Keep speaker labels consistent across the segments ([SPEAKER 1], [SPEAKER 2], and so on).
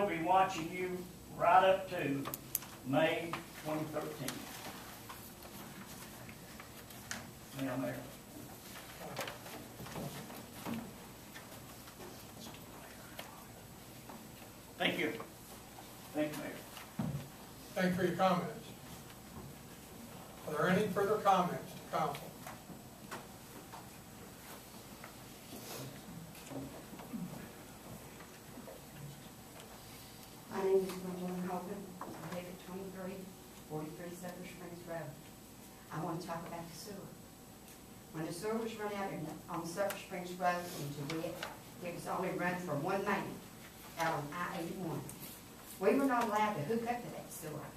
[SPEAKER 1] will be watching you right up to May 2013. Now, Mayor. Thank you. Thank you, Mayor.
[SPEAKER 2] Thank you for your comments. Are there any further comments to council?
[SPEAKER 3] My name is Gwendolyn Hogan. I live at 2343 Sutter Springs Road. I want to talk about the sewer. When the sewer was run out on Sutter Springs Road into it was only run for one main out on I-81. We were not allowed to hook up to that sewer.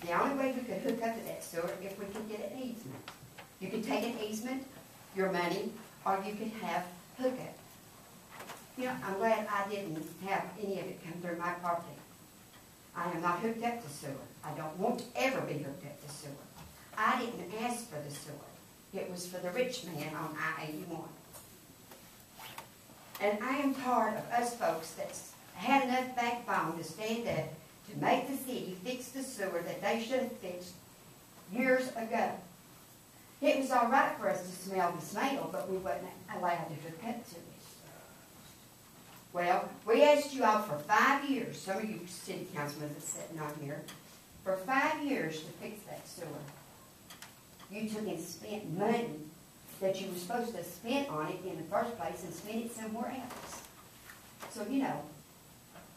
[SPEAKER 3] The only way we could hook up to that sewer if we could get an easement. You could take an easement, your money, or you could have hookup. You know, I'm glad I didn't have any of it come through my property. I am not hooked up to sewer. I don't want to ever be hooked up to sewer. I didn't ask for the sewer. It was for the rich man on I-81. And I am tired of us folks that's had enough backbone to stand up to make the city fix the sewer that they should have fixed years ago. It was all right for us to smell the smell, but we wasn't allowed to hook up to it. Well, we asked you all for 5 years, some of you city councilmen that's sitting on here, for 5 years to fix that sewer. You took and spent money that you were supposed to have spent on it in the first place and spent it somewhere else. So, you know,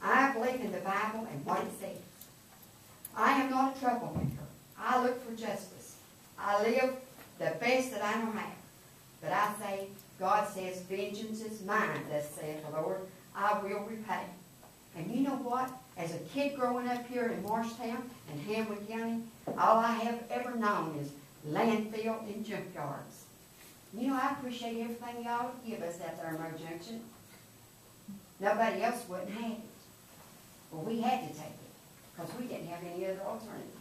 [SPEAKER 3] I believe in the Bible and what it says. I am not a troublemaker. I look for justice. I live the best that I know how. But I say, God says, vengeance is mine, thus saith the Lord. I will repay. And you know what? As a kid growing up here in Morristown and Hamlin County, all I have ever known is landfill and junkyards. You know, I appreciate everything y'all give us out there in Road Junction. Nobody else wouldn't have it. Well, we had to take it because we didn't have any other alternative.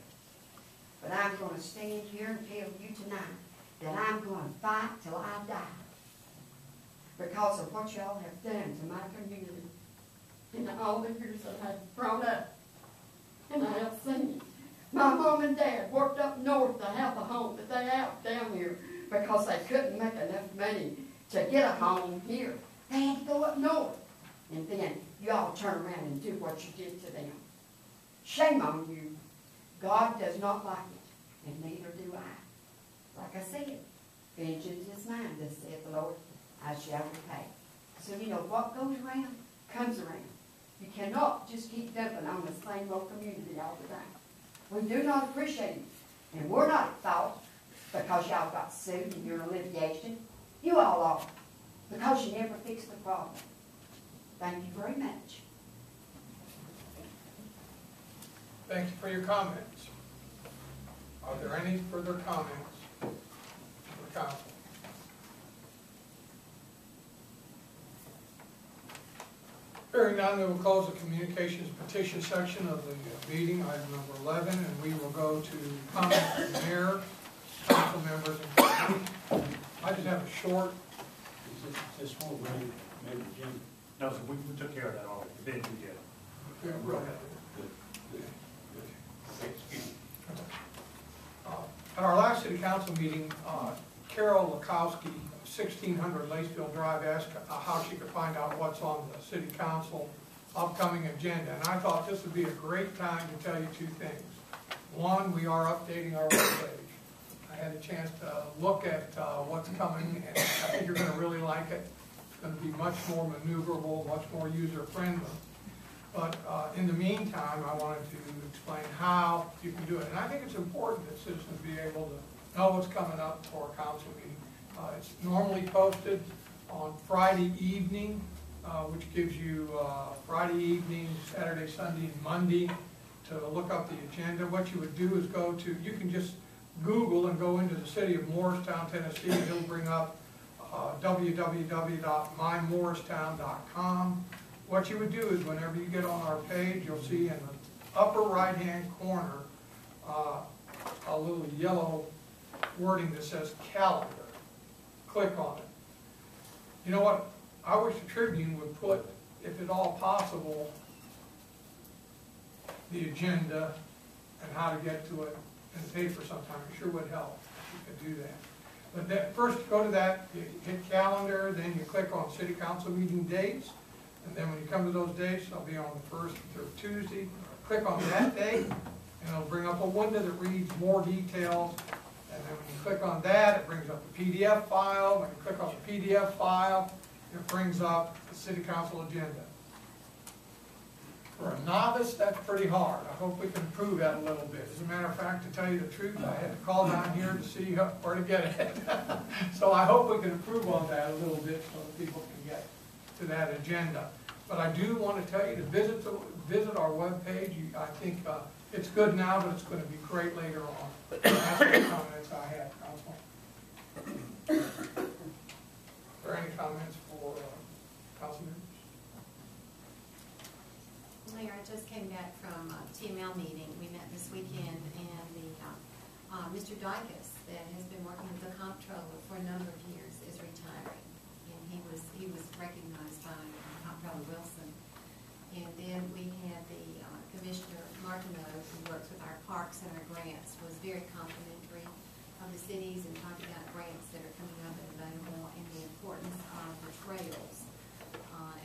[SPEAKER 3] But I'm going to stand here and tell you tonight that I'm going to fight till I die because of what y'all have done to my community in all the years that I've grown up. And I have seen it. My mom and dad worked up north to have a home, but they out down here because they couldn't make enough money to get a home here. They had to go up north. And then y'all turn around and do what you did to them. Shame on you. God does not like it, and neither do I. Like I said, vengeance is mine, thus saith the Lord. I shall repay. So you know what goes around comes around. You cannot just keep dumping on the same old community all the time. We do not appreciate it. And we're not at fault because y'all got sued and you're in litigation. You all are. Because you never fixed the problem. Thank you very much.
[SPEAKER 2] Thank you for your comments. Are there any further comments for the council? Hearing none, we will close the communications petition section of the meeting, item number 11, and we will go to comments from the mayor, council members, and I just have a short.
[SPEAKER 4] Is this one ready, maybe Jim?
[SPEAKER 5] No, so we took care of that already. The bid we did.
[SPEAKER 2] Yeah, go ahead.
[SPEAKER 4] Excuse me.
[SPEAKER 2] At our last city council meeting, Carol Lakowski, 1600 Lacefield Drive, asked how she could find out what's on the city council upcoming agenda. And I thought this would be a great time to tell you two things. One, we are updating our webpage. I had a chance to look at what's coming, and I think you're going to really like it. It's going to be much more maneuverable, much more user-friendly. But in the meantime, I wanted to explain how you can do it. And I think it's important that citizens be able to know what's coming up for a council meeting. It's normally posted on Friday evening, which gives you Friday evening, Saturday, Sunday, and Monday to look up the agenda. What you would do is go to, you can just Google and go into the city of Morristown, Tennessee, and it'll bring up www.mymorristown.com. What you would do is whenever you get on our page, you'll see in the upper right-hand corner a little yellow wording that says calendar. Click on it. You know what? I wish the Tribune would put, if at all possible, the agenda and how to get to it in paper sometime. It sure would help if you could do that. But that, first go to that, you hit calendar, then you click on city council meeting dates. And then when you come to those dates, they'll be on the first or Tuesday. Click on that date, and it'll bring up a window that reads more details. And then when you click on that, it brings up the PDF file. When you click on the PDF file, it brings up the city council agenda. For a novice, that's pretty hard. I hope we can improve that a little bit. As a matter of fact, to tell you the truth, I had to call down here to see where to get it. So I hope we can improve on that a little bit so that people can get to that agenda. But I do want to tell you to visit our webpage. I think it's good now, but it's going to be great later on. That's the comments I have, Council. Are there any comments for council members?
[SPEAKER 6] Mayor, I just came back from a TML meeting. We met this weekend, and the Mr. Dykes, that has been working with the comptroller for a number of years, is retiring. And he was recognized by Comptroller Wilson. And then we had the Commissioner Martineau, who works with our parks and our grants, was very complimentary of the cities and talked about grants that are coming up and available and the importance of the trails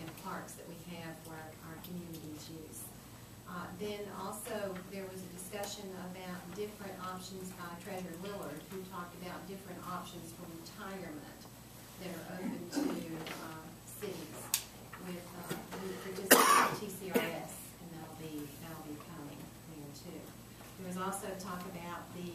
[SPEAKER 6] and parks that we have for our community's use. Then also there was a discussion about different options by Treasurer Willard, who talked about different options for retirement that are open to cities with TCRS, and that'll be coming there too. There was also talk about the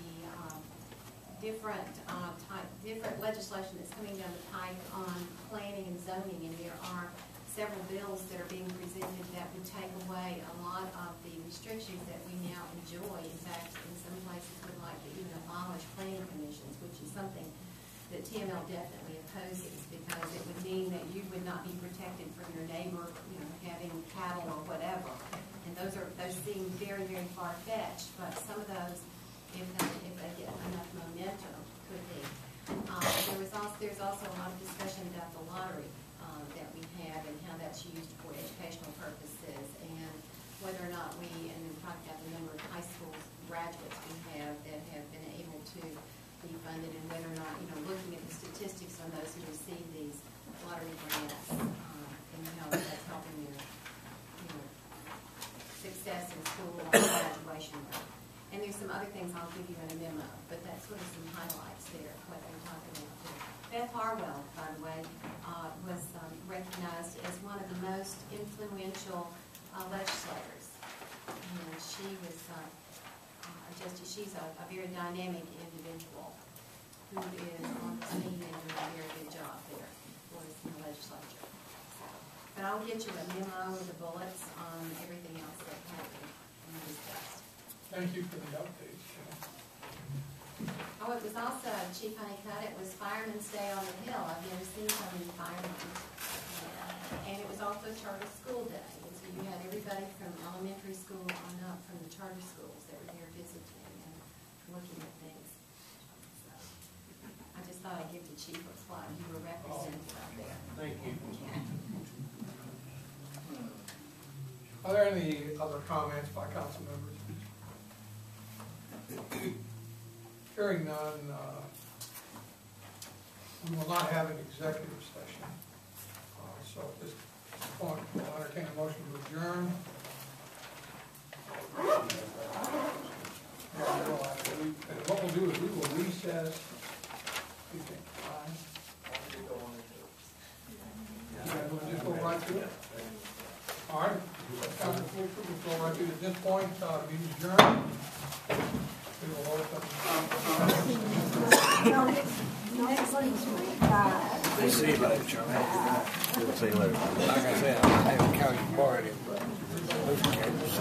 [SPEAKER 6] different legislation that's coming down the pike on planning and zoning, and there are several bills that are being presented that would take away a lot of the restrictions that we now enjoy. In fact, in some places would like to even abolish planning commissions, which is something that TML definitely opposes, because it would mean that you would not be protected from your neighbor, having cattle or whatever. And those seem very, very far-fetched, but some of those, if they get enough momentum, could be. There's also a lot of discussion about the lottery that we have and how that's used for educational purposes, and whether or not and then talk about the number of high school graduates we have that have been able to be funded, and whether or not, looking at the statistics on those who receive these lottery grants, and how that's helping their, success in school or graduation rate. And there's some other things I'll give you in a memo, but that's sort of some highlights there, what they're talking about too. Beth Harwell, by the way, was recognized as one of the most influential legislators. And she was she's a very dynamic individual who is on the scene and doing a very good job there for us in the legislature. But I'll get you a memo with the bullets on everything else that happened and discussed.
[SPEAKER 2] Thank you for the updates.
[SPEAKER 6] Oh, it was also, Chief Honeycutt, it was Fireman's Day on the Hill. I've never seen so many firemen. And it was also Charter School Day. And so you had everybody from elementary school on up from the charter schools that were there visiting and looking at things. So I just thought I'd give the chief a plug. You were represented out there.
[SPEAKER 4] Thank you.
[SPEAKER 2] Are there any other comments by council members? Hearing none, we will not have an executive session. So at this point, we'll entertain a motion to adjourn. And what we'll do is we will recess. You think, fine? We'll just go right to it. All right. We'll go right to it. At this point, meeting adjourned. We will open.
[SPEAKER 7] See you later, Charlie. See you later. Like I said, I have a county party, but those cameras.